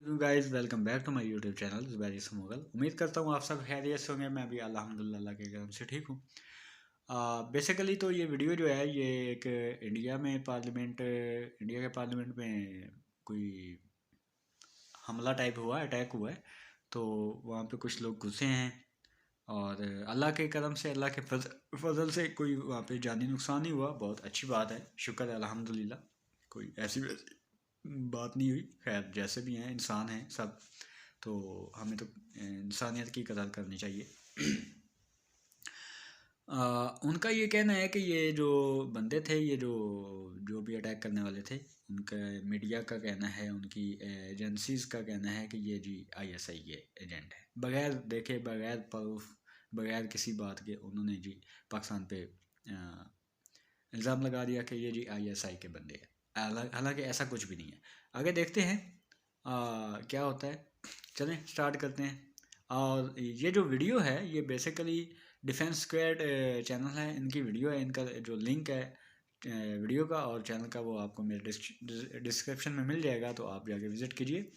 Guys welcome back to my YouTube channel Zubair Mughal. उम्मीद करता हूँ आप सब खैरियत से होंगे। मैं भी अल्हम्दुलिल्लाह अल्लाह के करम से ठीक हूँ। बेसिकली तो ये वीडियो जो है ये एक इंडिया के पार्लियामेंट में कोई हमला टाइप हुआ, अटैक हुआ है। तो वहाँ पे कुछ लोग घुसे हैं और अल्लाह के करम से, अल्लाह के फजल से कोई वहाँ पे जानी नुकसान नहीं हुआ। बहुत अच्छी बात है, शुक्र है अल्हम्दुलिल्लाह। कोई ऐसी वैसी बात नहीं हुई। खैर जैसे भी हैं, इंसान हैं सब। तो हमें तो इंसानियत की कदर करनी चाहिए। उनका ये कहना है कि ये जो बंदे थे, ये जो जो भी अटैक करने वाले थे, उनका मीडिया का कहना है, उनकी एजेंसीज का कहना है कि ये जी आईएसआई के एजेंट है। बगैर देखे, बगैर प्रूफ, बगैर किसी बात के उन्होंने जी पाकिस्तान पे इल्ज़ाम लगा दिया कि ये जी आईएसआई के बंदे हैं। हालांकि ऐसा कुछ भी नहीं है। आगे देखते हैं क्या होता है। चलें स्टार्ट करते हैं। और ये जो वीडियो है ये बेसिकली डिफेंस स्क्वाड चैनल है, इनकी वीडियो है। इनका जो लिंक है वीडियो का और चैनल का, वो आपको मेरे डिस्क्रिप्शन में मिल जाएगा, तो आप जाके विज़िट कीजिए।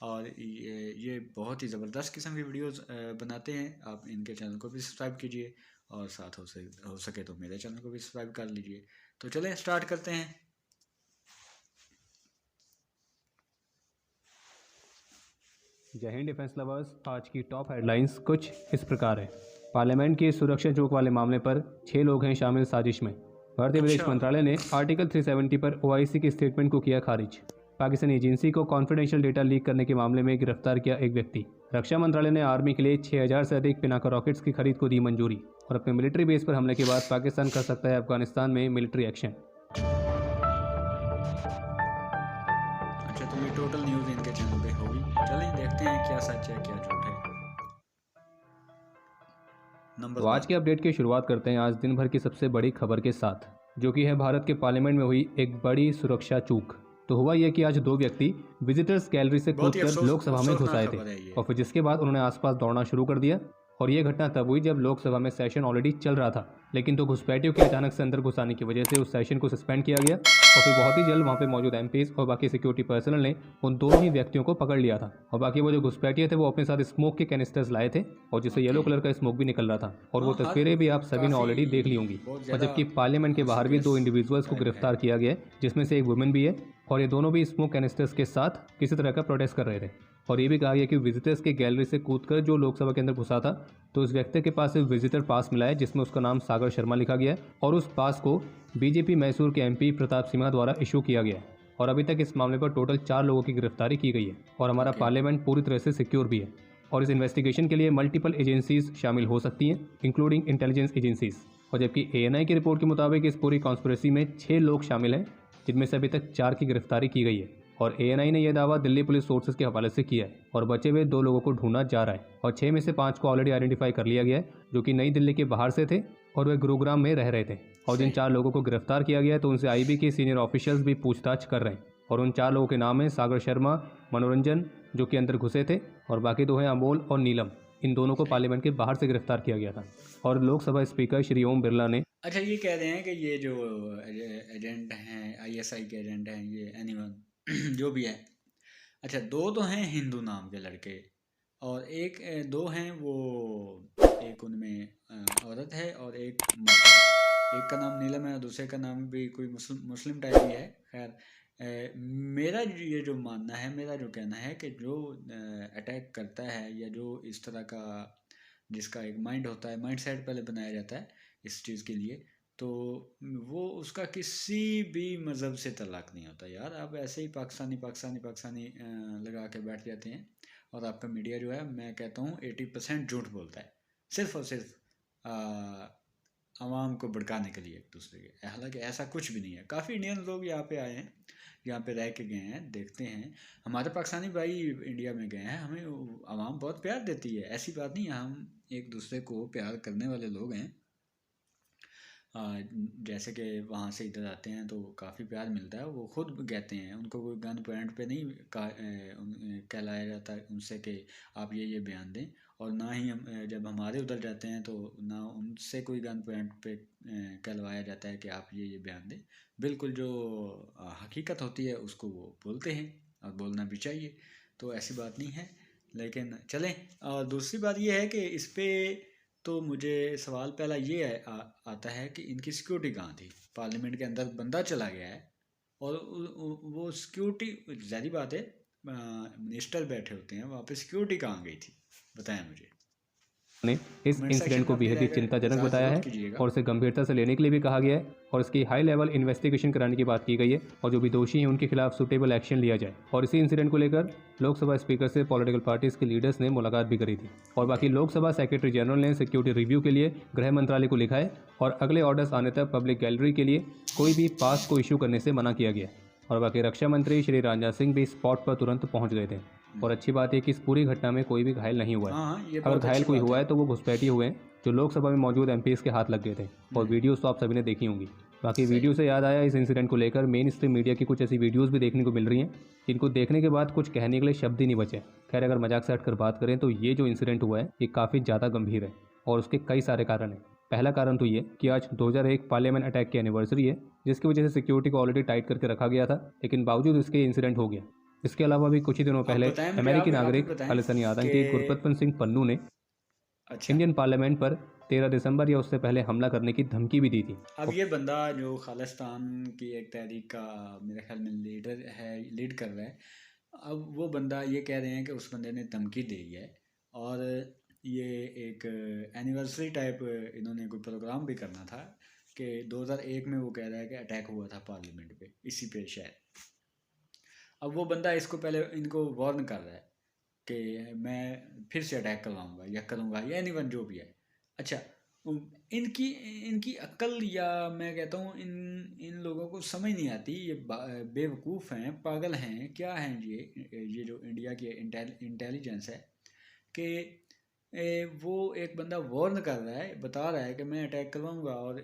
और ये बहुत ही ज़बरदस्त किस्म की वीडियोस बनाते हैं। आप इनके चैनल को भी सब्सक्राइब कीजिए और साथ हो सके तो मेरे चैनल को भी सब्सक्राइब कर लीजिए। तो चलें स्टार्ट करते हैं। जय हिंद डिफेंस लवर्स। आज की टॉप हेडलाइंस कुछ इस प्रकार है। पार्लियामेंट की सुरक्षा चूक वाले मामले पर 6 लोग हैं शामिल साजिश में। भारतीय विदेश अच्छा। मंत्रालय ने आर्टिकल 370 पर ओआईसी की स्टेटमेंट को किया खारिज। पाकिस्तानी एजेंसी को कॉन्फिडेंशियल डेटा लीक करने के मामले में गिरफ्तार किया एक व्यक्ति। रक्षा मंत्रालय ने आर्मी के लिए 6000 से अधिक पिनाका रॉकेट्स की खरीद को दी मंजूरी। और अपने मिलिट्री बेस पर हमले के बाद पाकिस्तान कर सकता है अफगानिस्तान में मिलिट्री एक्शन। अच्छा, तो ये टोटल न्यूज़ इनके चैनल पे होगी। चलें देखते हैं क्या सच है क्या झूठ है। नंबर तो आज 1। के अपडेट की शुरुआत करते हैं आज दिन भर की सबसे बड़ी खबर के साथ, जो कि है भारत के पार्लियामेंट में हुई एक बड़ी सुरक्षा चूक। तो हुआ यह कि आज 2 व्यक्ति विजिटर्स गैलरी से बहुत ही कूदकर लोकसभा में घुस अफसोसनाक आए थे खबर है ये। और फिर जिसके बाद उन्होंने आसपास दौड़ना शुरू कर दिया। और यह घटना तब हुई जब लोकसभा में सेशन ऑलरेडी चल रहा था, लेकिन तो घुसपैठियों के अचानक से अंदर घुस आने की वजह से उस सेशन को सस्पेंड किया गया। और फिर बहुत ही जल्द वहाँ पे मौजूद एमपीज और बाकी सिक्योरिटी पर्सनल ने उन दोनों ही व्यक्तियों को पकड़ लिया था। और बाकी वो जो घुसपैठिए थे वो अपने साथ स्मोक के कैनिस्टर्स लाए थे और जिससे ओके। येलो कलर का स्मोक भी निकल रहा था। और वो हाँ, हर तस्वीरें भी आप सभी ने काफ़ी ऑलरेडी देख ली होंगी। बहुत और ज़्यादा जबकि पार्लियामेंट के बाहर भी सीरियस 2 इंडिविजुअल्स को टाइप है। गिरफ्तार किया गया है, जिसमें से एक वुमेन भी है। और ये दोनों भी स्मोक कैनिस्टर्स के साथ किसी तरह का प्रोटेस्ट कर रहे थे। और ये भी कहा गया कि विजिटर्स के गैलरी से कूदकर जो लोकसभा के अंदर घुसा था, तो इस व्यक्ति के पास एक विजिटर पास मिला है जिसमें उसका नाम सागर शर्मा लिखा गया है। और उस पास को बीजेपी मैसूर के एमपी प्रताप सिम्हा द्वारा इशू किया गया है। और अभी तक इस मामले पर टोटल 4 लोगों की गिरफ्तारी की गई है और हमारा ओके। पार्लियामेंट पूरी तरह से सिक्योर भी है। और इस इन्वेस्टिगेशन के लिए मल्टीपल एजेंसीज शामिल हो सकती हैं, इंक्लूडिंग इंटेलिजेंस एजेंसीज। और जबकि एएनआई की रिपोर्ट के मुताबिक इस पूरी कॉन्स्पिरेसी में 6 लोग शामिल हैं, जिनमें से अभी तक 4 की गिरफ्तारी की गई है। और एएनआई ने यह दावा दिल्ली पुलिस सोर्सेज के हवाले से किया है। और बचे हुए 2 लोगों को ढूंढा जा रहा है और 6 में से 5 को ऑलरेडी आइडेंटिफाई कर लिया गया है, जो कि नई दिल्ली के बाहर से थे और वे गुरुग्राम में रह रहे थे। और जिन सही। 4 लोगों को गिरफ्तार किया गया है, तो उनसे आईबी के सीनियर ऑफिशियल्स भी पूछताछ कर रहे हैं। और उन 4 लोगों के नाम हैं सागर शर्मा, मनोरंजन, जो कि अंदर घुसे थे, और बाकी 2 हैं अमोल और नीलम। इन दोनों को सही। पार्लियामेंट के बाहर से गिरफ्तार किया गया था। और लोकसभा स्पीकर श्री ओम बिरला ने अच्छा, ये कह रहे हैं कि ये जो एजेंट हैं, आईएसआई के एजेंट हैं, ये एनीवन जो भी है। अच्छा, दो तो हैं हिंदू नाम के लड़के और एक दो हैं वो, एक उनमें औरत है और एक मर्द है। एक का नाम नीलम है और दूसरे का नाम भी कोई मुस्लिम टाइप ही है। खैर मेरा ये जो मानना है, मेरा जो कहना है कि जो अटैक करता है या जो इस तरह का, जिसका एक माइंड होता है, माइंड सेट पहले बनाया जाता है इस चीज़ के लिए, तो वो उसका किसी भी मज़हब से तल्लुक़ नहीं होता यार। आप ऐसे ही पाकिस्तानी पाकिस्तानी पाकिस्तानी लगा के बैठ जाते हैं। और आपका मीडिया जो है, मैं कहता हूँ 80% झूठ बोलता है, सिर्फ और सिर्फ आवाम को भड़काने के लिए एक दूसरे के। हालांकि ऐसा कुछ भी नहीं है। काफ़ी इंडियन लोग यहाँ पे आए हैं, यहाँ पे रह के गए हैं, देखते हैं। हमारे पाकिस्तानी भाई इंडिया में गए हैं, हमें आवाम बहुत प्यार देती है, ऐसी बात नहीं है। हम एक दूसरे को प्यार करने वाले लोग हैं। जैसे कि वहाँ से इधर आते हैं तो काफ़ी प्यार मिलता है। वो खुद कहते हैं, उनको कोई गन पॉइंट पे नहीं कहलाया जाता है उनसे कि आप ये बयान दें। और ना ही हम जब हमारे उधर जाते हैं तो ना उनसे कोई गन पॉइंट पे कहलवाया जाता है कि आप ये बयान दें। बिल्कुल जो हकीकत होती है उसको वो बोलते हैं और बोलना भी चाहिए। तो ऐसी बात नहीं है। लेकिन चलें, और दूसरी बात ये है कि इस पे तो मुझे सवाल पहला ये आता है कि इनकी सिक्योरिटी कहाँ थी। पार्लियामेंट के अंदर बंदा चला गया है और वो सिक्योरिटी, ज़ाहिर बात है मिनिस्टर बैठे होते हैं, वहाँ पे सिक्योरिटी कहाँ गई थी, बताएं मुझे। ने इस कमेंट इंसिडेंट सेक्शन को में अपनी बेहद ही राय का चिंताजनक इज़हार बताया ज़रूर है कीजिएगा। और उसे गंभीरता से लेने के लिए भी कहा गया है और इसकी हाई लेवल इन्वेस्टिगेशन कराने की बात की गई है और जो भी दोषी हैं उनके खिलाफ सूटेबल एक्शन लिया जाए। और इसी इंसिडेंट को लेकर लोकसभा स्पीकर से पॉलिटिकल पार्टीज के लीडर्स ने मुलाकात भी करी थी और बाकी लोकसभा सेक्रेटरी जनरल ने सिक्योरिटी रिव्यू के लिए गृह मंत्रालय को लिखा है और अगले ऑर्डर्स आने तक पब्लिक गैलरी के लिए कोई भी पास को इशू करने से मना किया गया। और बाकी रक्षा मंत्री श्री राजनाथ सिंह भी स्पॉट पर तुरंत पहुंच गए थे और अच्छी बात है कि इस पूरी घटना में कोई भी घायल नहीं हुआ है। हाँ, ये अगर बहुत घायल अच्छी कोई बात हुआ है। है तो वो घुसपैठिए हुए हैं जो लोकसभा में मौजूद एमपीज के हाथ लग गए थे और वीडियोस तो आप सभी ने देखी होंगी। बाकी सही। वीडियो से याद आया, इस इंसिडेंट को लेकर मेन स्ट्रीम मीडिया की कुछ ऐसी वीडियोस भी देखने को मिल रही हैं जिनको देखने के बाद कुछ कहने के लिए शब्द ही नहीं बचे। खैर, अगर मजाक से हटकर बात करें तो ये जो इंसिडेंट हुआ है ये काफ़ी ज़्यादा गंभीर है और उसके कई सारे कारण हैं। पहला कारण तो ये कि आज 2001 पार्लियामेंट अटैक की एनिवर्सरी है जिसकी वजह से सिक्योरिटी को ऑलरेडी टाइट करके रखा गया था, लेकिन बावजूद इसके इंसिडेंट हो गया। इसके अलावा भी कुछ ही दिनों आप पहले बताएं मुझे, अमेरिकी आप ही नागरिक बताएं खालिस्तानी आतंकी कि गुरपतवंत सिंह पन्नू ने अच्छा, इंडियन पार्लियामेंट पर 13 दिसंबर या उससे पहले हमला करने की धमकी भी दी थी। अब ये बंदा जो खालिस्तान की एक तहरीक का मेरे ख्याल में लीडर है, लीड कर रहा है, अब वो बंदा ये कह रहे हैं कि उस बंदे ने धमकी दी है और ये एक एनिवर्सरी टाइप इन्होंने कोई प्रोग्राम भी करना था कि 2001 में वो कह रहा है कि अटैक हुआ था पार्लियामेंट पे, इसी पे शायद। अब वो बंदा इसको पहले इनको वार्न कर रहा है कि मैं फिर से अटैक करवाऊंगा या करूंगा या एनीवन जो भी है। अच्छा, इनकी इनकी अक्ल, या मैं कहता हूँ इन लोगों को समझ नहीं आती, ये बेवकूफ़ हैं, पागल हैं, क्या हैं ये जो इंडिया की इंटेलिजेंस है कि वो एक बंदा वार्न कर रहा है, बता रहा है कि मैं अटैक करवाऊंगा और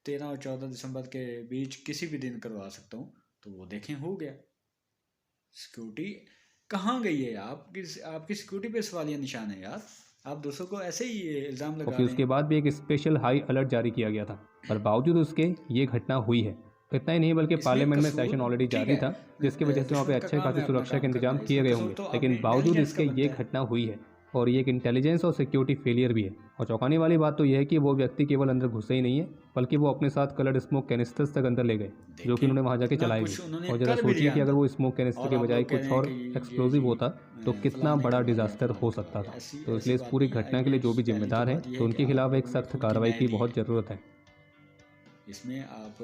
13 और 14 दिसंबर के बीच किसी भी दिन करवा सकता हूँ। तो वो देखें, हो गया। सिक्योरिटी कहाँ गई है? आपकी सिक्योरिटी पे सवालिया निशान है यार। आप दूसरों को ऐसे ही इल्ज़ाम लगा रहे उसके हैं। बाद भी एक स्पेशल हाई अलर्ट जारी किया गया था, पर बावजूद उसके ये घटना हुई है। इतना ही नहीं बल्कि इसमें पार्लियामेंट में कसूर सेशन ऑलरेडी ठीक जारी है, था जिसकी वजह से वहाँ पे दुश्मन का अच्छे काम खासी है अपना सुरक्षा के काम इंतजाम करना, किए इसमें गए कसूर होंगे, तो लेकिन अपने बावजूद इंटेलिजेंस का इसके ये बनता है। घटना हुई है और ये एक इंटेलिजेंस और सिक्योरिटी फेलियर भी है। और चौंकाने वाली बात तो यह है कि वो व्यक्ति केवल अंदर घुसे ही नहीं है बल्कि वो अपने साथ कलर्ड स्मोक कैनिस्टर्स तक अंदर ले गए जो कि उन्होंने वहाँ जाके इतना चलाए कुछ भी। उन्होंने और जरा कर भी सोचिए लिया कि अगर अंदर, वो स्मोक कैनिस्टर और के आप बजाय लोग कह कुछ रहे हैं और कि ये एक्सप्लोजिव जी होता तो कितना फलां ने बड़ा करवाया, डिजास्टर फलां हो ने सकता करवाया। था। ऐसी तो ऐसी इसलिए इस बात पूरी नहीं है। घटना के लिए जो भी पहली तो जिम्मेदार हैं बात ये तो है कि उनके आप खिलाफ एक लोगों ने सख्त खुद की कार्रवाई न्याय की दी बहुत ज़रूरत है। इसमें आप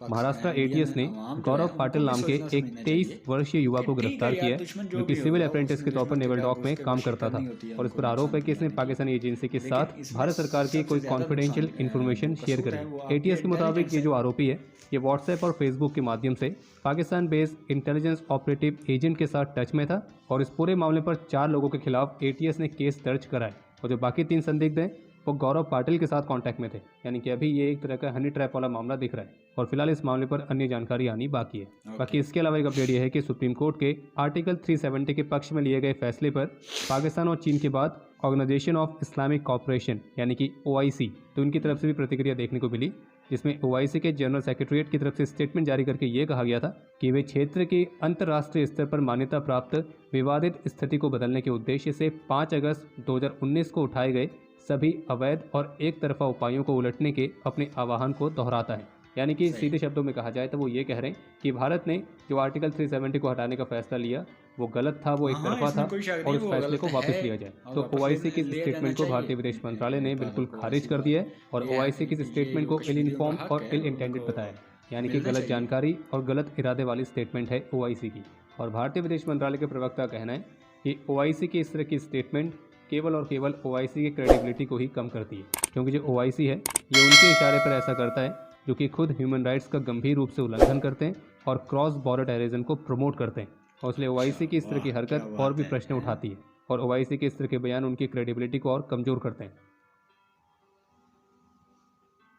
महाराष्ट्र इंडियन एटीएस ने आवाम जो है गौरव उनको पाटिल भी नाम के सोचना एक समझना 23 चाहिए वर्षीय युवा कि को ठीक है गिरफ्तार यार, किया है दुश्मन जो जो कि भी सिविल होगा अप्रेंटिस उसमें के तौर पर दुश्मन की नेवल जगह डॉक में घुस के काम कोशिश करता था करनी होती है और इस उनको पर आरोप है नुकसान कि इसने पहुंचाने की। पाकिस्तानी एजेंसी के लेकिन साथ इसमें भारत सरकार की कोई सबसे ज़्यादा नुकसान कॉन्फिडेंशियल इन्फॉर्मेशन जो शेयर कसूर है करी। वो आपकी एटीएस के मुताबिक इंटेलिजेंस ये है। जो आरोपी है ये व्हाट्सएप और फेसबुक के माध्यम से Pakistan based intelligence operative agent के साथ टच में था और इस पूरे मामले पर 4 लोगों के खिलाफ एटीएस ने केस दर्ज कराए और जो बाकी 3 संदिग्ध हैं वो गौरव पाटिल के साथ कांटेक्ट में थे। यानी कि अभी ये एक तरह का हनी ट्रैप वाला मामला दिख रहा है और फिलहाल इस मामले पर अन्य जानकारी आनी बाकी है। बाकी इसके अलावा एक अपडेट ये है कि सुप्रीम कोर्ट के आर्टिकल 370 के पक्ष में लिए गए फैसले पर पाकिस्तान और चीन के बाद ऑर्गेनाइजेशन ऑफ इस्लामिक कॉपरेशन यानी कि OIC तो इनकी तरफ से भी प्रतिक्रिया देखने को मिली, जिसमें OIC के जनरल सेक्रेटरीट की तरफ से स्टेटमेंट जारी करके ये कहा गया था कि वे क्षेत्र की अंतर्राष्ट्रीय स्तर पर मान्यता प्राप्त विवादित स्थिति को बदलने के उद्देश्य से 5 अगस्त 2019 को उठाए गए सभी अवैध और एक तरफा उपायों को उलटने के अपने आह्वान को दोहराता है। यानी कि सीधे शब्दों में कहा जाए तो वो ये कह रहे हैं कि भारत ने जो आर्टिकल 370 को हटाने का फैसला लिया वो गलत था, वो एक तरफा था और उस फैसले को वापस लिया जाए। तो OIC की इस स्टेटमेंट को भारतीय विदेश मंत्रालय ने बिल्कुल खारिज कर दिया है और OIC की इस स्टेटमेंट को इल इन्फॉर्म और इल इंटेंडेड बताया, यानी कि गलत जानकारी और गलत इरादे वाली स्टेटमेंट है OIC की। और भारतीय विदेश मंत्रालय के प्रवक्ता का कहना है कि OIC की इस तरह की स्टेटमेंट केवल और केवल OIC की क्रेडिबिलिटी को ही कम करती है, क्योंकि जो OIC है ये उनके इशारे पर ऐसा करता है जो कि खुद ह्यूमन राइट्स का गंभीर रूप से उल्लंघन करते हैं और क्रॉस बॉर्डर टेररिज्म को प्रमोट करते हैं। और इसलिए OIC की इस तरह की हरकत और भी प्रश्न उठाती है और OIC के इस तरह के बयान उनकी क्रेडिबिलिटी को और कमज़ोर करते हैं।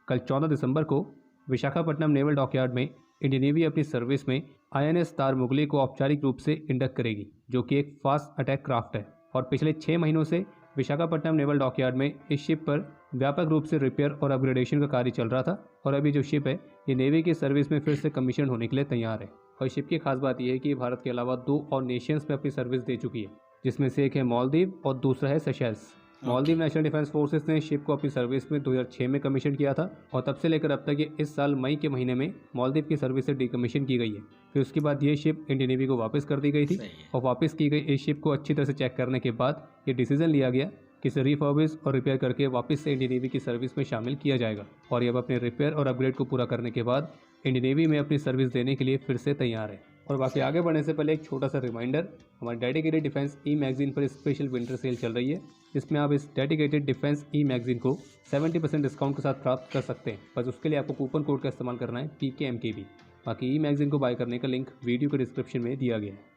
कल 14 दिसंबर को विशाखापट्टनम नेवल डॉकयार्ड में इंडियन नेवी अपनी सर्विस में INS तार मुगली को औपचारिक रूप से इंडक्ट करेगी, जो कि एक फास्ट अटैक क्राफ्ट है और पिछले 6 महीनों से विशाखापट्टनम नेवल डॉकयार्ड में इस शिप पर व्यापक रूप से रिपेयर और अपग्रेडेशन का कार्य चल रहा था और अभी जो शिप है ये नेवी की सर्विस में फिर से कमीशन होने के लिए तैयार है। और शिप की खास बात यह है कि भारत के अलावा 2 और नेशंस में अपनी सर्विस दे चुकी है, जिसमें से एक है मालदीव और दूसरा है Seychelles. Maldives national defence forces ने शिप को अपनी सर्विस में 2006 में कमीशन किया था और तब से लेकर अब तक ये इस साल मई के महीने में मालदीव की सर्विस से डिकमीशन की गई है। फिर उसके बाद ये शिप इंडियन नेवी को वापस कर दी गई थी और वापस की गई इस शिप को अच्छी तरह से चेक करने के बाद ये डिसीजन लिया गया कि इसे रिफर्बिश और रिपेयर करके वापस से इंडियन नेवी की सर्विस में शामिल किया जाएगा और ये अब अपने रिपेयर और अपग्रेड को पूरा करने के बाद इंडियन नेवी में अपनी सर्विस देने के लिए फिर से तैयार है। और बाकी आगे बढ़ने से पहले एक छोटा सा रिमाइंडर, हमारे डेडिकेटेड डिफेंस ई मैगजीन पर स्पेशल विंटर सेल चल रही है, जिसमें आप इस डेडिकेटेड डिफेंस ई मैगजीन को 70% डिस्काउंट के साथ प्राप्त कर सकते हैं। बस उसके लिए आपको कूपन कोड का इस्तेमाल करना है PKMKB। बाकी ई मैगजीन को बाय करने का लिंक वीडियो के डिस्क्रिप्शन में दिया गया है।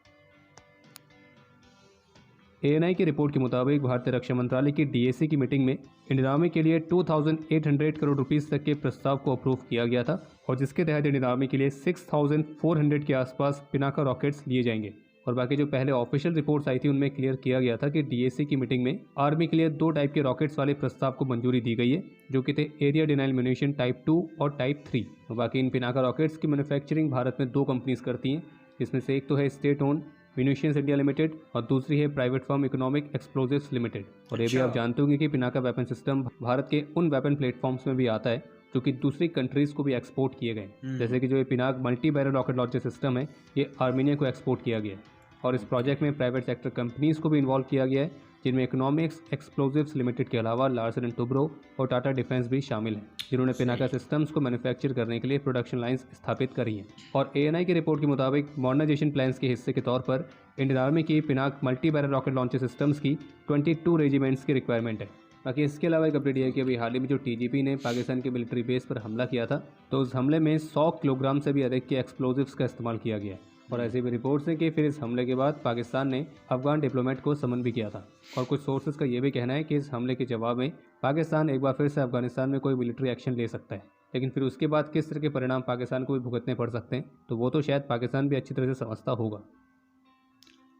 ANI की रिपोर्ट के मुताबिक भारतीय रक्षा मंत्रालय की DAC की मीटिंग में इंडियन आर्मी के लिए 2800 करोड़ रुपीस तक के प्रस्ताव को अप्रूव किया गया था और जिसके तहत इंडियन आर्मी के लिए 6400 के आसपास पिनाका रॉकेट्स लिए जाएंगे। और बाकी जो पहले ऑफिशियल रिपोर्ट्स आई थी उनमें क्लियर किया गया था कि DAC की मीटिंग में आर्मी के लिए 2 टाइप के रॉकेट्स वाले प्रस्ताव को मंजूरी दी गई है, जो कि थे एरिया डिनाइल म्यूनिशन टाइप 2 और टाइप 3। और बाकी इन पिनाका रॉकेट्स की मैन्युफैक्चरिंग भारत में 2 कंपनीज करती हैं, जिसमें से एक तो है state own munitions India limited और दूसरी है private firm economic explosives limited. और ये भी आप जानते होंगे कि पिनाका वेपन सिस्टम भारत के उन वेपन प्लेटफॉर्म्स में भी आता है जो कि दूसरी कंट्रीज को भी एक्सपोर्ट किए गए, जैसे कि जो ये Pinaka multi barrel rocket launcher system है ये आर्मीनिया को एक्सपोर्ट किया गया है। और इस प्रोजेक्ट में प्राइवेट सेक्टर कंपनीज को भी इन्वॉल्व किया गया है, जिनमें इकोनॉमिक्स एक्सप्लोजिव्स लिमिटेड के अलावा लार्सन एंड टुब्रो और टाटा डिफेंस भी शामिल हैं, जिन्होंने पिनाका सिस्टम्स को मैन्युफैक्चर करने के लिए प्रोडक्शन लाइंस स्थापित करी हैं। और ANI की रिपोर्ट के मुताबिक मॉडर्नाइजेशन प्लान्स के हिस्से के तौर पर इंडियन आर्मी की Pinaka multi barrel rocket launcher systems की 22 रेजिमेंट्स की रिक्वायरमेंट है। बाकी इसके अलावा एक अपडेट यह है कि अभी हाल ही में जो TGP ने पाकिस्तान के मिलिट्री बेस पर हमला किया था, तो उस हमले में 100 किलोग्राम से भी अधिक के एक्सप्लोजिव्स का इस्तेमाल किया गया है। और ऐसी भी रिपोर्ट्स हैं कि फिर इस हमले के बाद पाकिस्तान ने अफगान डिप्लोमेट को समन भी किया था। और कुछ सोर्सेज का ये भी कहना है कि इस हमले के जवाब में पाकिस्तान एक बार फिर से अफगानिस्तान में कोई मिलिट्री एक्शन ले सकता है, लेकिन फिर उसके बाद किस तरह के परिणाम पाकिस्तान को भी भुगतने पड़ सकते हैं तो वो तो शायद पाकिस्तान भी अच्छी तरह से समझता होगा।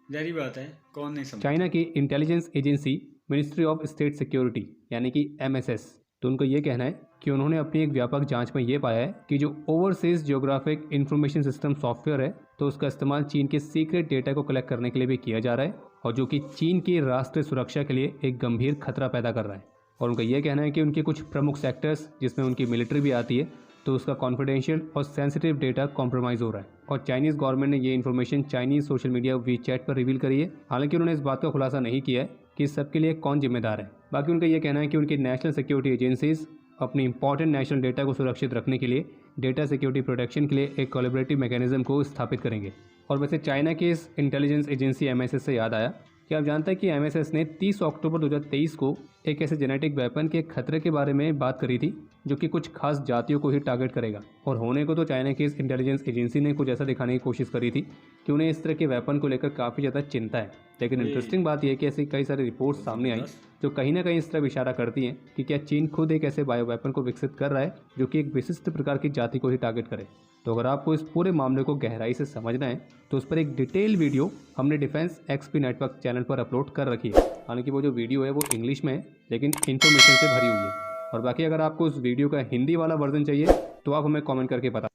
जारी बात है, कौन नहीं समझता। चाइना की intelligence agency ministry of state security यानी कि MSS, तो उनका ये कहना है कि उन्होंने अपनी एक व्यापक जांच में ये पाया है कि जो overseas geographic information system software है तो उसका इस्तेमाल चीन के सीक्रेट डेटा को कलेक्ट करने के लिए भी किया जा रहा है, और जो कि चीन की राष्ट्रीय सुरक्षा के लिए एक गंभीर खतरा पैदा कर रहा है। और उनका यह कहना है कि उनके कुछ प्रमुख सेक्टर्स जिसमें उनकी मिलिट्री भी आती है तो उसका कॉन्फिडेंशियल और सेंसिटिव डेटा कॉम्प्रोमाइज़ हो रहा है। और चाइनीज़ गवर्नमेंट ने ये information Chinese social media WeChat पर रिवील करी है। हालांकि उन्होंने इस बात का खुलासा नहीं किया है कि इस सब के लिए कौन जिम्मेदार है। बाकी उनका यह कहना है कि उनकी नेशनल सिक्योरिटी एजेंसीज अपनी इंपॉर्टेंट नेशनल डेटा को सुरक्षित रखने के लिए डेटा सिक्योरिटी प्रोटेक्शन के लिए एक कोलैबोरेटिव मैकेनिज्म को स्थापित करेंगे। और वैसे चाइना की इस इंटेलिजेंस एजेंसी MSS से याद आया कि आप जानते हैं कि MSS ने 30 अक्टूबर 2023 को एक ऐसे जेनेटिक वेपन के खतरे के बारे में बात करी थी जो कि कुछ खास जातियों को ही टारगेट करेगा। और होने को तो चाइना की इस इंटेलिजेंस एजेंसी ने कुछ ऐसा दिखाने की कोशिश करी थी कि उन्हें इस तरह के वेपन को लेकर काफ़ी ज़्यादा चिंता है। लेकिन इंटरेस्टिंग बात यह है कि ऐसी कई सारी रिपोर्ट्स सामने आई जो कहीं ना कहीं इस तरफ इशारा करती हैं कि क्या चीन खुद एक ऐसे बायो वेपन को विकसित कर रहा है जो कि एक विशिष्ट प्रकार की जाति को ही टारगेट करे। तो अगर आपको इस पूरे मामले को गहराई से समझना है तो उस पर एक डिटेल वीडियो हमने डिफेंस XP नेटवर्क चैनल पर अपलोड कर रखी है। हालांकि वो जो वीडियो है वो इंग्लिश में है लेकिन इन्फॉर्मेशन से भरी हुई है। और बाकी अगर आपको उस वीडियो का हिंदी वाला वर्जन चाहिए तो आप हमें कमेंट करके बता।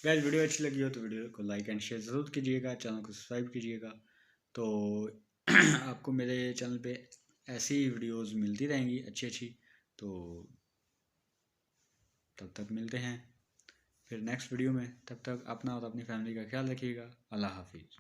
गाइस वीडियो अच्छी लगी हो तो वीडियो को लाइक एंड शेयर ज़रूर कीजिएगा, चैनल को सब्सक्राइब कीजिएगा। तो आपको मेरे चैनल पे ऐसी वीडियोस मिलती रहेंगी अच्छी। तो तब तक मिलते हैं फिर नेक्स्ट वीडियो में। तब तक अपना और अपनी फैमिली का ख्याल रखिएगा। अल्लाह हाफिज़।